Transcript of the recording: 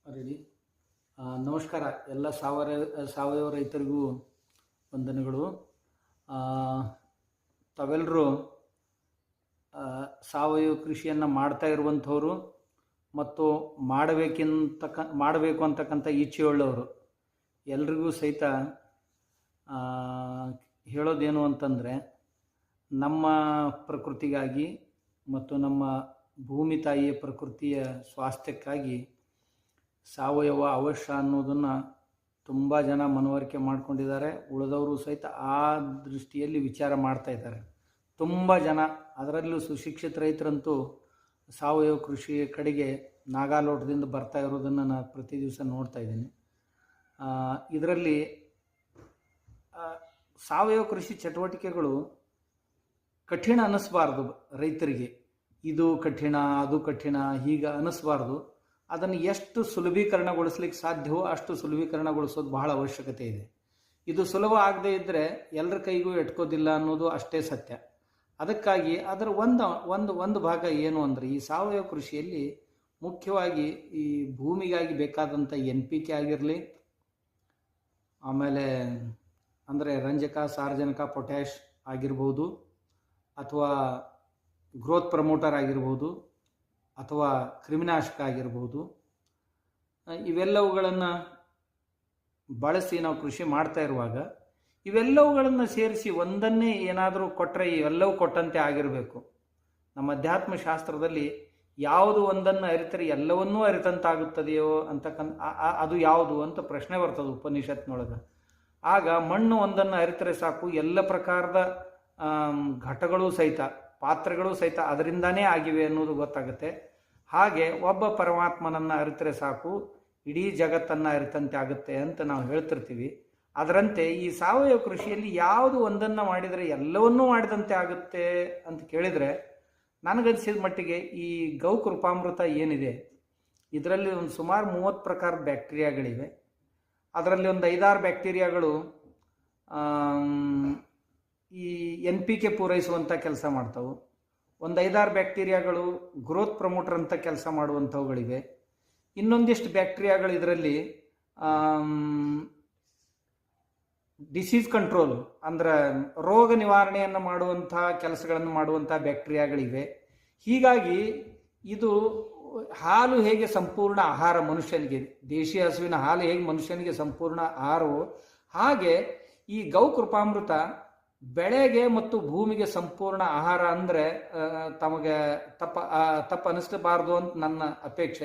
Ready. ನಮಸ್ಕಾರ ಎಲ್ಲ ಸಾವಯವ ರೈತರಿಗೂ ವಂದನೆಗಳು. ಆ, ತಾವೆಲ್ಲರೂ ಸಾವಯವ ಕೃಷಿಯನ್ನು ಮಾಡ್ತಾ ಇರುವಂಥವ್ರು ಮತ್ತು ಮಾಡಬೇಕು ಅಂತಕ್ಕಂಥ ಇಚ್ಛೆಯುಳ್ಳವರು ಎಲ್ರಿಗೂ ಸಹಿತ ಆ, ಹೇಳೋದೇನು ಅಂತಂದರೆ, ನಮ್ಮ ಪ್ರಕೃತಿಗಾಗಿ ಮತ್ತು ನಮ್ಮ ಭೂಮಿ ತಾಯಿಯ ಪ್ರಕೃತಿಯ ಸ್ವಾಸ್ಥ್ಯಕ್ಕಾಗಿ ಸಾವಯವ ಅವಶ್ಯ ಅನ್ನೋದನ್ನು ತುಂಬ ಜನ ಮನವರಿಕೆ ಮಾಡ್ಕೊಂಡಿದ್ದಾರೆ. ಉಳಿದವರು ಸಹಿತ ಆ ದೃಷ್ಟಿಯಲ್ಲಿ ವಿಚಾರ ಮಾಡ್ತಾ ಇದ್ದಾರೆ. ತುಂಬ ಜನ, ಅದರಲ್ಲೂ ಸುಶಿಕ್ಷಿತ ರೈತರಂತೂ ಸಾವಯವ ಕೃಷಿ ಕಡೆಗೆ ನಾಗಾಲೋಟದಿಂದ ಬರ್ತಾ ಇರೋದನ್ನು ನಾನು ಪ್ರತಿ ದಿವಸ ನೋಡ್ತಾ ಇದ್ದೀನಿ. ಇದರಲ್ಲಿ ಸಾವಯವ ಕೃಷಿ ಚಟುವಟಿಕೆಗಳು ಕಠಿಣ ಅನ್ನಿಸ್ಬಾರ್ದು ರೈತರಿಗೆ. ಇದು ಕಠಿಣ, ಅದು ಕಠಿಣ ಹೀಗೆ ಅನ್ನಿಸ್ಬಾರ್ದು. ಅದನ್ನು ಎಷ್ಟು ಸುಲಭೀಕರಣಗೊಳಿಸ್ಲಿಕ್ಕೆ ಸಾಧ್ಯವೋ ಅಷ್ಟು ಸುಲಭೀಕರಣಗೊಳಿಸೋದು ಬಹಳ ಅವಶ್ಯಕತೆ ಇದೆ. ಇದು ಸುಲಭ ಆಗದೇ ಇದ್ದರೆ ಎಲ್ಲರ ಕೈಗೂ ಎಟ್ಕೋದಿಲ್ಲ ಅನ್ನೋದು ಅಷ್ಟೇ ಸತ್ಯ. ಅದಕ್ಕಾಗಿ ಅದರ ಒಂದು ಭಾಗ ಏನು ಅಂದರೆ, ಈ ಸಾವಯವ ಕೃಷಿಯಲ್ಲಿ ಮುಖ್ಯವಾಗಿ ಈ ಭೂಮಿಗಾಗಿ ಬೇಕಾದಂಥ NPK ಆಗಿರಲಿ, ಆಮೇಲೆ ಅಂದರೆ ರಂಜಕ, ಸಾರಜನಕ, ಪೊಟ್ಯಾಷ್ ಆಗಿರ್ಬೋದು, ಅಥವಾ ಗ್ರೋತ್ ಪ್ರಮೋಟರ್ ಆಗಿರ್ಬೋದು, ಅಥವಾ ಕ್ರಿಮಿನಾಶಕ ಆಗಿರ್ಬೋದು, ಇವೆಲ್ಲವುಗಳನ್ನು ಬಳಸಿ ನಾವು ಕೃಷಿ ಮಾಡ್ತಾ ಇರುವಾಗ ಇವೆಲ್ಲವುಗಳನ್ನು ಸೇರಿಸಿ ಒಂದನ್ನೇ ಏನಾದರೂ ಕೊಟ್ಟರೆ ಇವೆಲ್ಲವೂ ಕೊಟ್ಟಂತೆ ಆಗಿರಬೇಕು. ನಮ್ಮ ಅಧ್ಯಾತ್ಮ ಶಾಸ್ತ್ರದಲ್ಲಿ ಯಾವುದು ಒಂದನ್ನು ಅರಿತರೆ ಎಲ್ಲವನ್ನೂ ಅರಿತಂತಾಗುತ್ತದೆಯೋ ಅದು ಯಾವುದು ಅಂತ ಪ್ರಶ್ನೆ ಬರ್ತದೆ ಉಪನಿಷತ್ನೊಳಗೆ. ಆಗ ಮಣ್ಣು ಒಂದನ್ನು ಅರಿತರೆ ಸಾಕು, ಎಲ್ಲ ಪ್ರಕಾರದ ಘಟಗಳು ಸಹಿತ, ಪಾತ್ರಗಳು ಸಹಿತ ಅದರಿಂದಾನೇ ಆಗಿವೆ ಅನ್ನೋದು ಗೊತ್ತಾಗುತ್ತೆ. ಹಾಗೆ ಒಬ್ಬ ಪರಮಾತ್ಮನನ್ನು ಅರಿತರೆ ಸಾಕು, ಇಡೀ ಜಗತ್ತನ್ನು ಅರಿತಂತೆ ಆಗುತ್ತೆ ಅಂತ ನಾವು ಹೇಳ್ತಿರ್ತೀವಿ. ಅದರಂತೆ ಈ ಸಾವಯವ ಕೃಷಿಯಲ್ಲಿ ಯಾವುದು ಒಂದನ್ನು ಮಾಡಿದರೆ ಎಲ್ಲವನ್ನೂ ಮಾಡಿದಂತೆ ಆಗುತ್ತೆ ಅಂತ ಕೇಳಿದರೆ, ನನಗನ್ಸಿದ ಮಟ್ಟಿಗೆ ಈ ಗೌಕೃಪಾಮೃತ ಏನಿದೆ ಇದರಲ್ಲಿ ಒಂದು ಸುಮಾರು 30 ಪ್ರಕಾರದ ಬ್ಯಾಕ್ಟೀರಿಯಾಗಳಿವೆ. ಅದರಲ್ಲಿ ಒಂದು 5-6 ಬ್ಯಾಕ್ಟೀರಿಯಾಗಳು ಈ NPK ಪೂರೈಸುವಂಥ ಕೆಲಸ ಮಾಡ್ತಾವೆ. ಒಂದು 5-6 ಬ್ಯಾಕ್ಟೀರಿಯಾಗಳು ಗ್ರೋತ್ ಪ್ರಮೋಟರ್ ಅಂತ ಕೆಲಸ ಮಾಡುವಂಥವುಗಳಿವೆ. ಇನ್ನೊಂದಿಷ್ಟು ಬ್ಯಾಕ್ಟೀರಿಯಾಗಳು ಇದರಲ್ಲಿ ಡಿಸೀಸ್ ಕಂಟ್ರೋಲ್ ಅಂದ್ರೆ ರೋಗ ನಿವಾರಣೆಯನ್ನು ಮಾಡುವಂಥ ಕೆಲಸಗಳನ್ನು ಮಾಡುವಂಥ ಬ್ಯಾಕ್ಟೀರಿಯಾಗಳಿವೆ. ಹೀಗಾಗಿ ಇದು ಹಾಲು ಹೇಗೆ ಸಂಪೂರ್ಣ ಆಹಾರ ಮನುಷ್ಯನಿಗೆ, ದೇಶಿ ಹಸುವಿನ ಹಾಲು ಹೇಗೆ ಮನುಷ್ಯನಿಗೆ ಸಂಪೂರ್ಣ ಆಹಾರವೋ ಹಾಗೆ ಈ ಗೌಕೃಪಾಮೃತ ಬೆಳೆಗೆ ಮತ್ತು ಭೂಮಿಗೆ ಸಂಪೂರ್ಣ ಆಹಾರ. ಅಂದರೆ ತಮಗೆ ತಪ್ಪ ಅನಿಸಬಾರ್ದು ಅಂತ ನನ್ನ ಅಪೇಕ್ಷೆ.